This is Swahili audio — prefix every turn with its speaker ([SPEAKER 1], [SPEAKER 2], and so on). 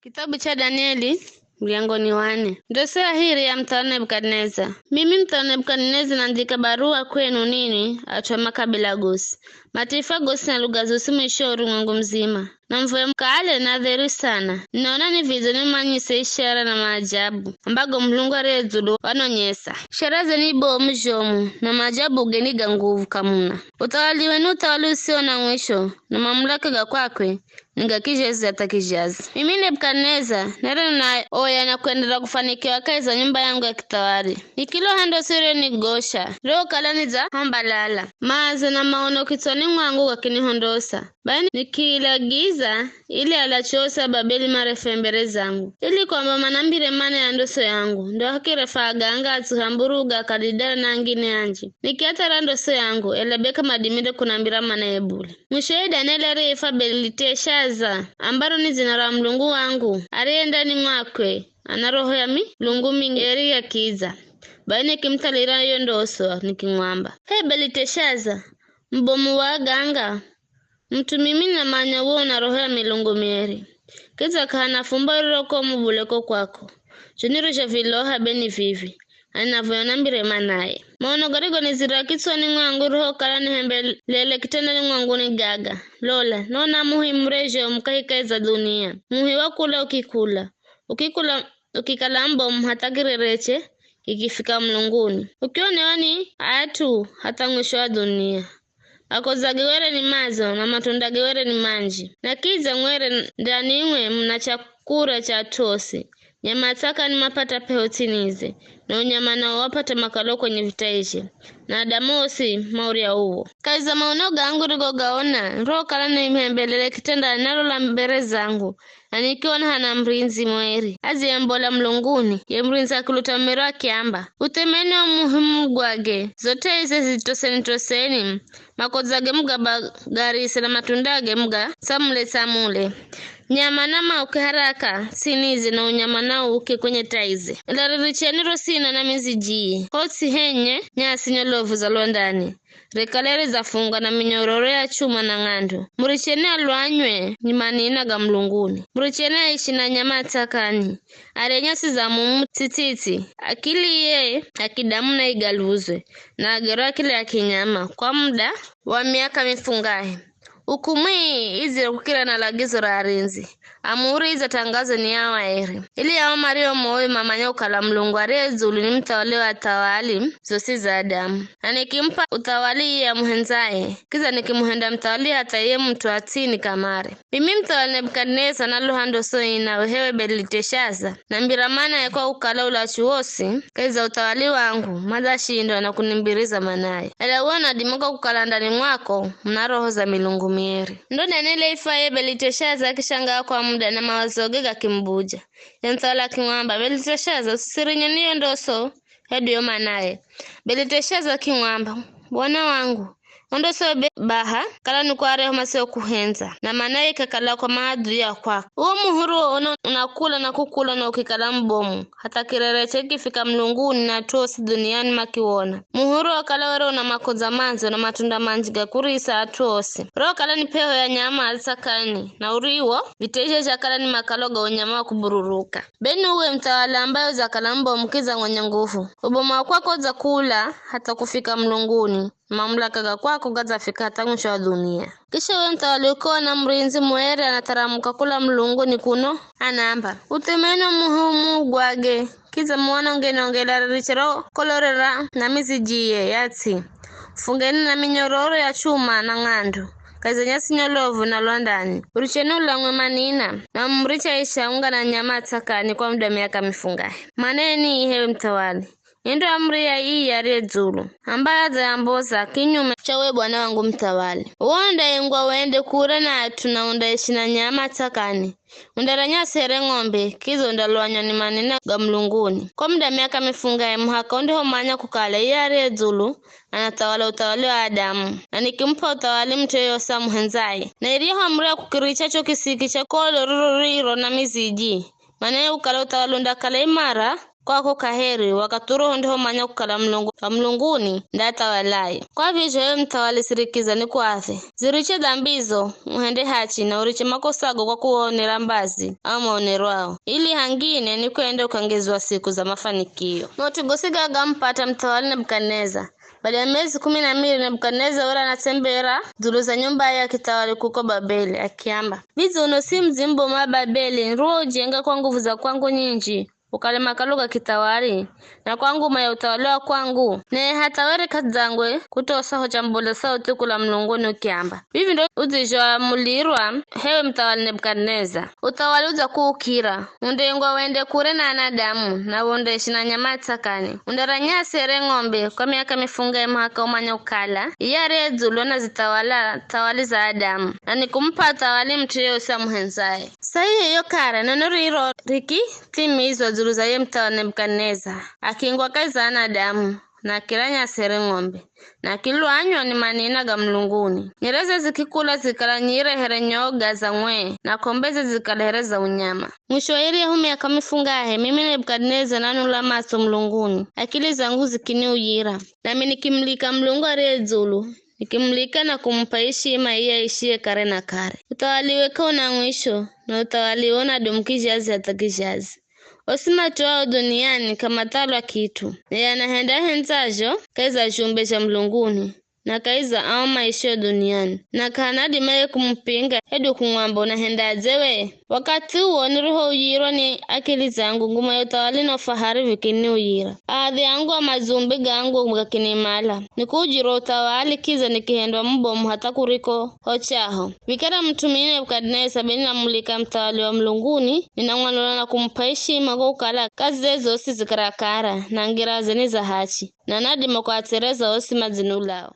[SPEAKER 1] Kitabu cha Danieli mlango ni 4. Ndoto hili ya mtawala Nebukadneza. Mimi mtawala Nebukadneza naandika barua kwenu nini atwa makabila gosi. Mataifa gosi na lugha zote mwisho ulimwengu mzima. Na mvue mkaale na dheri sana. Ninaona ni vizuri manyise ishara na maajabu ambago Mulungu aliyezulu wanonyesa. Ishara zeni bo mjomu na maajabu geniga nguvu kamuna. Utawali wenu utawali usio na mwisho na mamlaka ga kwakwe nigakijazi atakijazi. Mimi Nebukadneza nere na oya na kuendelea kufanikiwa kazi nyumba yangu ya kitawali. Nikilo hando sire ni gosha. Leo kalani za hambalala. Maaze na maono kitoni mwangu wakinihondosa. Bani nikilagiza ili alachosa Babeli marefu mbele zangu. Ili kwamba manambire mane ya ndoso yangu. Ndo hakirefaa ganga atuhamburuga kadidara na angine anji. Nikiatara ndoso yangu elebeka madimide kunambira mana ebuli. Mwishowe Danieli refa beliteshaza ambaro ni zinara Mulungu wangu aliye ndani mwakwe ana roho ya Mulungu mingi ya kiza. Baini kimtalira hiyo ndoso nikimwamba Beliteshaza mbomu wa ganga mtu mimi na manya uo na roho ya milungu mieri kiza kahana fumba roko mubuleko kwako chuniru shafiloha beni vivi anavyoona mbire manaye maono garigo nizira kitsoni mwangu roho kala ni hembe lele kitenda ni mwangu ni gaga lola nona muhimu rejo mkahikaiza dunia muhi wakula ukikala mbomu hatakirereche ikifika mlunguni ukione atu hata mwisho wa dunia akozagewere ni mazo na matundagewere ni manji na kiza mwere ndani mwe mna chakura cha tosi nyama taka ni mapata pehotinize na unyama na wapata makalo kwenye vitaishi na damosi mauri ya uwo kaiza maonoga angu rigo gaona roho kala ni mhembelele kitenda nalo la mbere zangu na nikiona hana mrinzi mweri azi ya mbola mlunguni ya mrinzi akulutamiro akiamba utemene wa muhimu gwage zote hizi zitoseni makozage mga bagarise na matundage mga samule nyama nama ukiharaka sinizi na unyama nao uke kwenye taize lariricheni sina na mizijii hoti henye nyasi nyolovu za londani rekalere za funga na minyororo ya chuma na ng'andu muricheni alwanywe nyimanina ga mlunguni muricheni aishi na nyama takani arenyasi za mumu tititi akili ye akidamu na igaluzwe na agero akili ya kinyama kwa muda wa miaka mifungahe Ukumi izi kukira na lagizo la arinzi. Amuri iza tangazo ni yawa eri. Ili yawa mario moe mamanya ukala Mulungu arezulu ni mtawali wa tawali zosi za Adamu. Na nikimpa utawali ya muhenzae. Kiza nikimuhenda mtawali hata ye mtu atini kamare. Mimi mtawali Nebukadneza na luhando soi na wehewe Beliteshaza. Na mbiramana ya kwa ukala ulachuosi. Kiza utawali wangu. Maza shindo na kunimbiriza manaye. Ela uona dimuka kukala ndani mwako. Mnaroho za milungu mieri. Ndo Danieli ifaye Beliteshaza kishanga kwa muda na mawazogega kimbuja. Ya mtawala kimwamba Beliteshaza usisirinyo niyo ndoso hedi yoma naye. Beliteshaza kimwamba bwana wangu Ondoso baha kala nukware homaseo kuhenza na manaye kakala kwa maadri ya kwako. Uo muhuru unakula na kukula na ukikala mbomu hata kirereche kifika mlunguni na tosi duniani makiwona. Muhuru wakala wero na makoza manzo na matunda manjiga kurisa atosi. Roho kala ni peho ya nyama alisakani na uriwo viteje chakala ni makaloga unyama wa kubururuka. Beni uwe mtawala ambayo za kala mbomu kiza mwenye nguvu. Uboma kwako za kula hata kufika mlunguni. Mamlaka ga kwako gaza fika hata mwisho wa dunia. Kisha uwe mtawali ukoa na mrinzi mwere anataramuka kula mlunguni kuno anamba utemeno muhumu gwage kiza mwana ungenongela richero kolorera na mizijie yati fungeni na minyororo ya chuma na ng'andu kaza nyasi nyolovu na londani uricheni ulangwe manina na mricha isha unga na nyama takani kwa muda miaka mifungahe maneni hewe mtawali Endo amri ya hii ya redzulu ambaye za amboza kinyume chawe bwana wangu mtawali uonda ingwa wende kura na tunaunda ishina nyama takani undaranya sere ng'ombe kizo ndalwanya ni manina ga mlunguni kwa muda miaka mifungahe muhaka onde homanya kukala ya redzulu anatawala utawali wa Adamu na nikimpa utawali mtu yosa muhenzaye na iliho amri ya kukiricha cho kisiki cha kolo ruriro na miziji Mane ukala utawalunda kala imara kwako kaheri wakaturoho ndiho manya kukala mlunguni ndatawalaye. Kwa vizho ewe mtawali sirikiza ni kwathe ziriche dhambizo muhende hachi na uriche makosago kwa kuonera mbazi au maonero ao ili hangine ni kuende ukangezwa siku za mafanikio. Notigosigaga mpata mtawali Nebukadneza. Baada ya miezi 12 Nebukadneza ora anatembera dhulu za nyumba ya kitawali kuko Babeli akiamba bizi uno si mzimbo ma Babeli nruo ujenga kwa nguvu za kwangu nyinji ukalema kaluga kitawali na kwangu maya utawaliwa kwangu ne hatawere kadzangwe kutosaho chambula sauti kula mlunguni ukiamba bivi ndo uzijwa mulirwa hewe mtawali Nebukadneza utawali uza kuukira undengwa wende kure na anadamu na wonde shina nyamata kani underanya sere ng'ombe kwa miaka mifunga mwaka umanya ukala iyare dzulu na zitawala tawali za Adamu na nikumpa tawali mtu yose muhenzaye sahi yo kara nanuriro riki timizo dzulu za ye mtawali Nebukadneza akingwa kaizana Adamu na kiranya sere ng'ombe na kilwanywa ni manina ga mlunguni nyereze zikikula zikala nyire here nyoga za ng'we na kombeze zikalehereza unyama. Mwisho wa iri hume akamifungahe mimi Nebukadneza nanula maso mlunguni akili zangu zikiniuyira nami nikimlika mlungu aredzulu nikimlika na kumpa heshima iya ishie kare na kare. Utawaliweka una mwisho na utawaliona dumkijazi atakijazi osimatu wao duniani kama talwa kitu na yanahenda henzajo kaiza jumbe cha mlunguni na kaiza au maisha duniani na kanadi mae kumpinga hedu kumwamba unahenda zewe. Wakati huo niruho ujiro ni akili zangu nguma yotawali na fahari vikini ujira adhi yangu wa mazumbi gangu mkakini mala nikujiro utawali kiza nikihendwa mbomu hata kuriko hochaho vikara mtumini Nebukadneza beni na mulika mtawali wa mlunguni ninangwanula na kumpaishi mago ukala kazi zezo osi zikarakara na ngira zeni za hachi na nadima kwa tereza osi mazinulao.